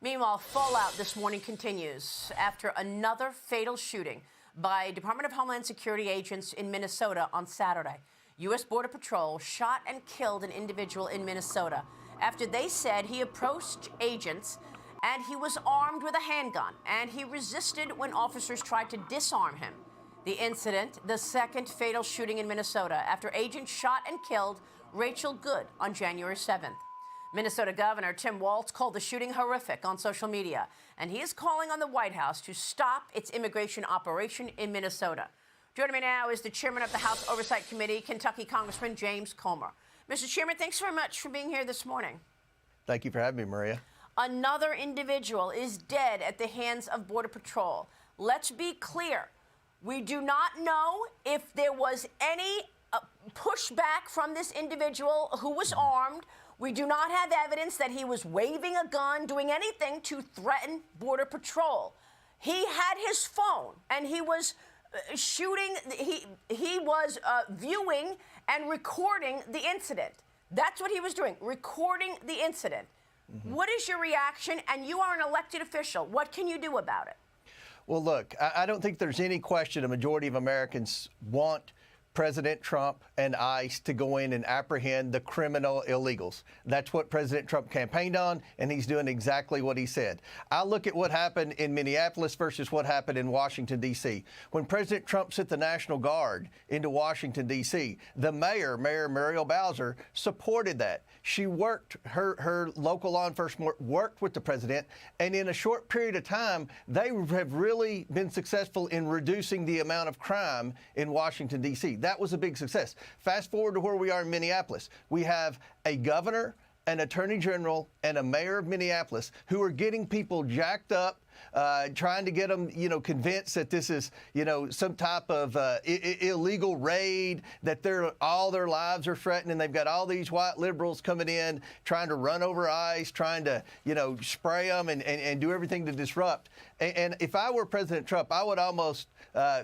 Meanwhile, fallout this morning continues after another fatal shooting by Department of Homeland Security agents in Minnesota on Saturday. U.S. Border Patrol shot and killed an individual in Minnesota after they said he approached agents and he was armed with a handgun and he resisted when officers tried to disarm him. The incident, the second fatal shooting in Minnesota after agents shot and killed Rachel Good on January 7th. Minnesota Governor Tim Walz called the shooting horrific on social media, and he is calling on the White House to stop its immigration operation in Minnesota. Joining me now is the chairman of the House Oversight Committee, Kentucky Congressman James Comer. Mr. Chairman, thanks very much for being here this morning. Thank you for having me, Maria. Another individual is dead at the hands of Border Patrol. Let's be clear. We do not know if there was any pushback from this individual who was armed. We do not have evidence that he was waving a gun, doing anything to threaten Border Patrol. He had his phone, and he was shooting. He was viewing and recording the incident. That's what he was doing, recording the incident. Mm-hmm. What is your reaction? And you are an elected official. What can you do about it? Well, look, I don't think there's any question a majority of Americans want President Trump and ICE to go in and apprehend the criminal illegals. That's what President Trump campaigned on, and he's doing exactly what he said. I look at what happened in Minneapolis versus what happened in Washington, D.C. When President Trump sent the National Guard into Washington, D.C., the Mayor Muriel Bowser, supported that. She worked, her local law enforcement worked with the president, and in a short period of time, they have really been successful in reducing the amount of crime in Washington, D.C. That was a big success. Fast forward to where we are in Minneapolis. We have a governor, an attorney general, and a mayor of Minneapolis who are getting people jacked up, trying to get them, convinced that this is, some type of illegal raid, that all their lives are threatened, and they've got all these white liberals coming in, trying to run over ICE, trying to, spray them and do everything to disrupt. And if I were President Trump, I would almost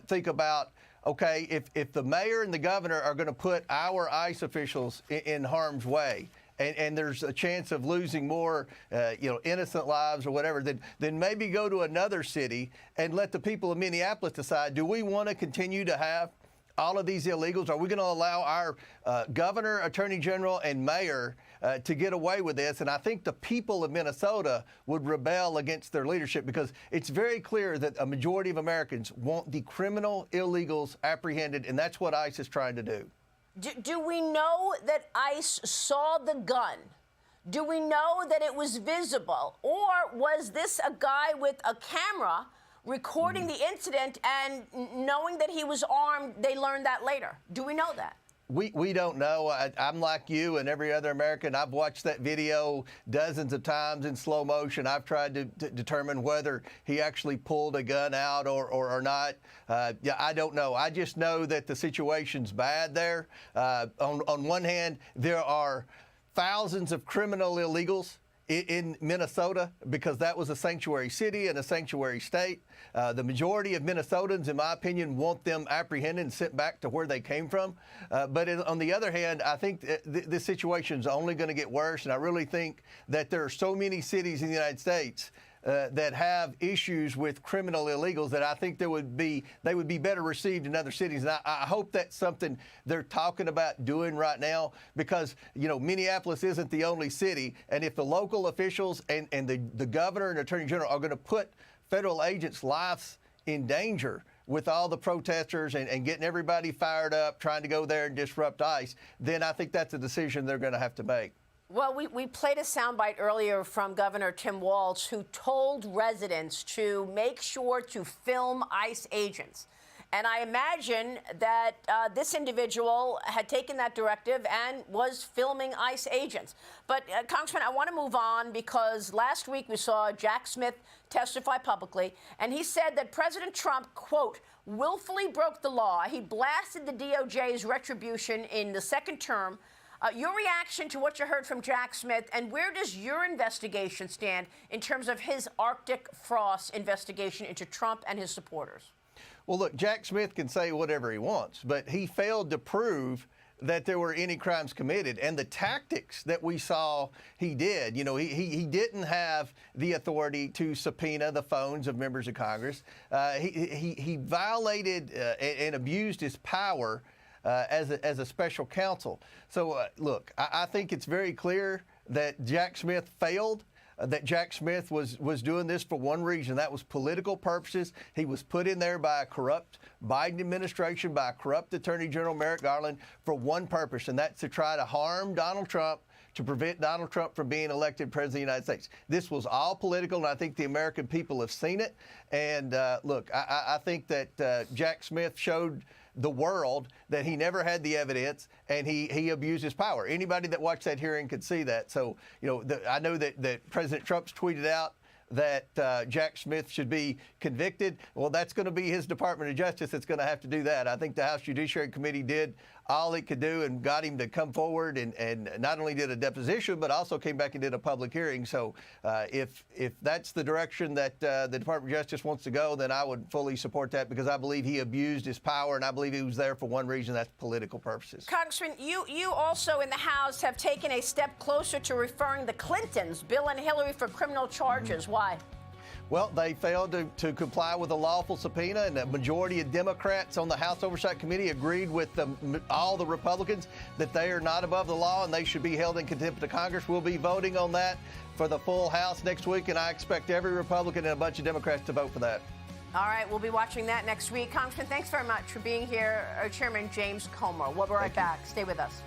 think about, okay, if the mayor and the governor are going to put our ICE officials in harm's way, and there's a chance of losing more, innocent lives or whatever, then maybe go to another city and let the people of Minneapolis decide, do we want to continue to have all of these illegals? Are we going to allow our governor, attorney general, and mayor to get away with this? And I think the people of Minnesota would rebel against their leadership, because it's very clear that a majority of Americans want the criminal illegals apprehended, and that's what ICE is trying to do. Do we know that ICE saw the gun? Do we know that it was visible? Or was this a guy with a camera recording the incident, and knowing that he was armed, they learned that later? Do we know that? We don't know. I'm like you and every other American. I've watched that video dozens of times in slow motion. I've tried to determine whether he actually pulled a gun out or not. Yeah, I don't know. I just know that the situation's bad there. On one hand, there are thousands of criminal illegals in Minnesota, because that was a sanctuary city and a sanctuary state. The majority of Minnesotans, in my opinion, want them apprehended and sent back to where they came from. But on the other hand, I think this situation is only going to get worse. And I really think that there are so many cities in the United States that have issues with criminal illegals that I think they would be better received in other cities. And I hope that's something they're talking about doing right now, because, Minneapolis isn't the only city. And if the local officials and the governor and attorney general are going to put federal agents' lives in danger with all the protesters and getting everybody fired up, trying to go there and disrupt ICE, then I think that's a decision they're going to have to make. Well, we played a soundbite earlier from Governor Tim Walz, who told residents to make sure to film ICE agents. And I imagine that this individual had taken that directive and was filming ICE agents. But, Congressman, I want to move on, because last week we saw Jack Smith testify publicly, and he said that President Trump, quote, willfully broke the law. He blasted the DOJ's retribution in the second term. Your reaction to what you heard from Jack Smith, and where does your investigation stand in terms of his Arctic Frost investigation into Trump and his supporters? Well, look, Jack Smith can say whatever he wants, but he failed to prove that there were any crimes committed. And the tactics that we saw he did, he didn't have the authority to subpoena the phones of members of Congress. He violated and abused his power as a special counsel. So, look, I think it's very clear that Jack Smith failed. That Jack Smith was doing this for one reason. That was political purposes. He was put in there by a corrupt Biden administration, by a corrupt Attorney General Merrick Garland for one purpose, and that's to try to harm Donald Trump, to prevent Donald Trump from being elected President of the United States. This was all political, and I think the American people have seen it. And look, I think that Jack Smith showed the world that he never had the evidence, and he abused his power. Anybody that watched that hearing could see that. So, I know that President Trump's tweeted out that Jack Smith should be convicted. Well, that's going to be his Department of Justice that's going to have to do that. I think the House Judiciary Committee did all it could do and got him to come forward and not only did a deposition, but also came back and did a public hearing. So if that's the direction that the Department of Justice wants to go, then I would fully support that, because I believe he abused his power, and I believe he was there for one reason, that's political purposes. Congressman, you also in the House have taken a step closer to referring the Clintons, Bill and Hillary, for criminal charges. Why? Well, they failed to comply with a lawful subpoena, and a majority of Democrats on the House Oversight Committee agreed with all the Republicans that they are not above the law and they should be held in contempt of Congress. We'll be voting on that for the full House next week, and I expect every Republican and a bunch of Democrats to vote for that. All right, we'll be watching that next week. Congressman, thanks very much for being here. Chairman James Comer. We'll be right back. Stay with us.